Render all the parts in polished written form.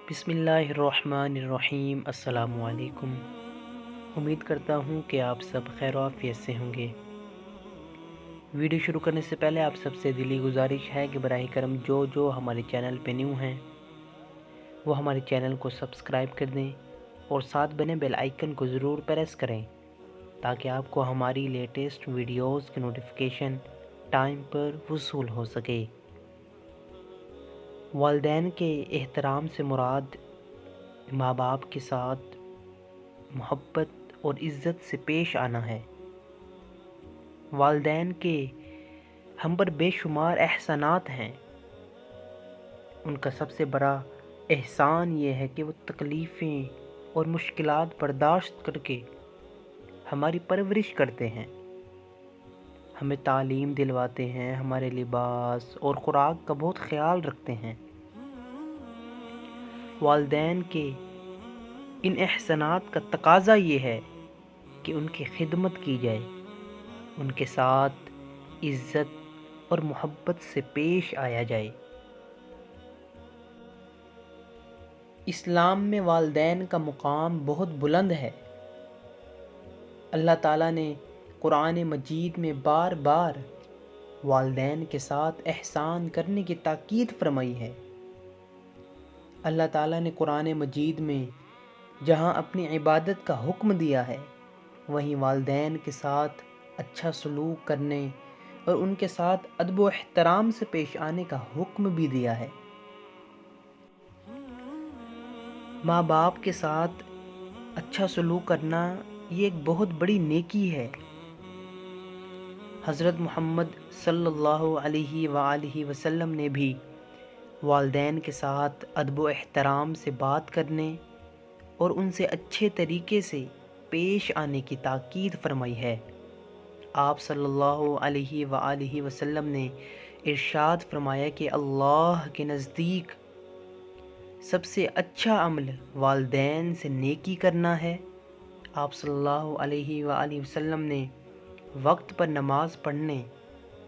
بسم اللہ الرحمن الرحیم۔ السلام علیکم۔ امید کرتا ہوں کہ آپ سب خیر و عافیت سے ہوں گے۔ ویڈیو شروع کرنے سے پہلے آپ سب سے دلی گزارش ہے کہ براہ کرم جو ہمارے چینل پہ نیو ہیں وہ ہمارے چینل کو سبسکرائب کر دیں اور ساتھ بنے بیل آئیکن کو ضرور پریس کریں تاکہ آپ کو ہماری لیٹسٹ ویڈیوز کی نوٹیفیکیشن ٹائم پر وصول ہو سکے۔ والدین کے احترام سے مراد ماں باپ کے ساتھ محبت اور عزت سے پیش آنا ہے۔ والدین کے ہم پر بے شمار احسانات ہیں۔ ان کا سب سے بڑا احسان یہ ہے کہ وہ تکلیفیں اور مشکلات برداشت کر کے ہماری پرورش کرتے ہیں، ہمیں تعلیم دلواتے ہیں، ہمارے لباس اور خوراک کا بہت خیال رکھتے ہیں۔ والدین کے ان احسانات کا تقاضا یہ ہے کہ ان کی خدمت کی جائے، ان کے ساتھ عزت اور محبت سے پیش آیا جائے۔ اسلام میں والدین کا مقام بہت بلند ہے۔ اللہ تعالیٰ نے قرآن مجید میں بار بار والدین کے ساتھ احسان کرنے کی تاکید فرمائی ہے۔ اللہ تعالیٰ نے قرآن مجید میں جہاں اپنی عبادت کا حکم دیا ہے وہیں والدین کے ساتھ اچھا سلوک کرنے اور ان کے ساتھ ادب و احترام سے پیش آنے کا حکم بھی دیا ہے۔ ماں باپ کے ساتھ اچھا سلوک کرنا یہ ایک بہت بڑی نیکی ہے۔ حضرت محمد صلی اللہ علیہ وآلہ وسلم نے بھی والدین کے ساتھ ادب و احترام سے بات کرنے اور ان سے اچھے طریقے سے پیش آنے کی تاکید فرمائی ہے۔ آپ صلی اللہ علیہ وآلہ وسلم نے ارشاد فرمایا کہ اللہ کے نزدیک سب سے اچھا عمل والدین سے نیکی کرنا ہے۔ آپ صلی اللہ علیہ وآلہ وسلم نے وقت پر نماز پڑھنے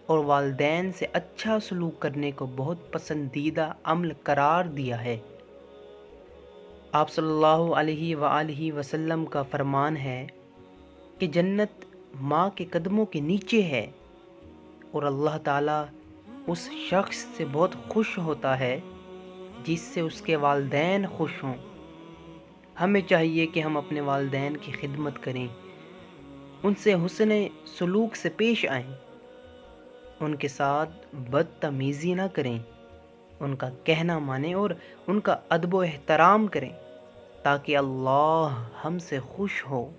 اور والدین سے اچھا سلوک کرنے کو بہت پسندیدہ عمل قرار دیا ہے۔ آپ صلی اللہ علیہ وآلہ وسلم کا فرمان ہے کہ جنت ماں کے قدموں کے نیچے ہے اور اللہ تعالیٰ اس شخص سے بہت خوش ہوتا ہے جس سے اس کے والدین خوش ہوں۔ ہمیں چاہیے کہ ہم اپنے والدین کی خدمت کریں، ان سے حسن سلوک سے پیش آئیں، ان کے ساتھ بدتمیزی نہ کریں، ان کا کہنا مانیں اور ان کا ادب و احترام کریں تاکہ اللہ ہم سے خوش ہو۔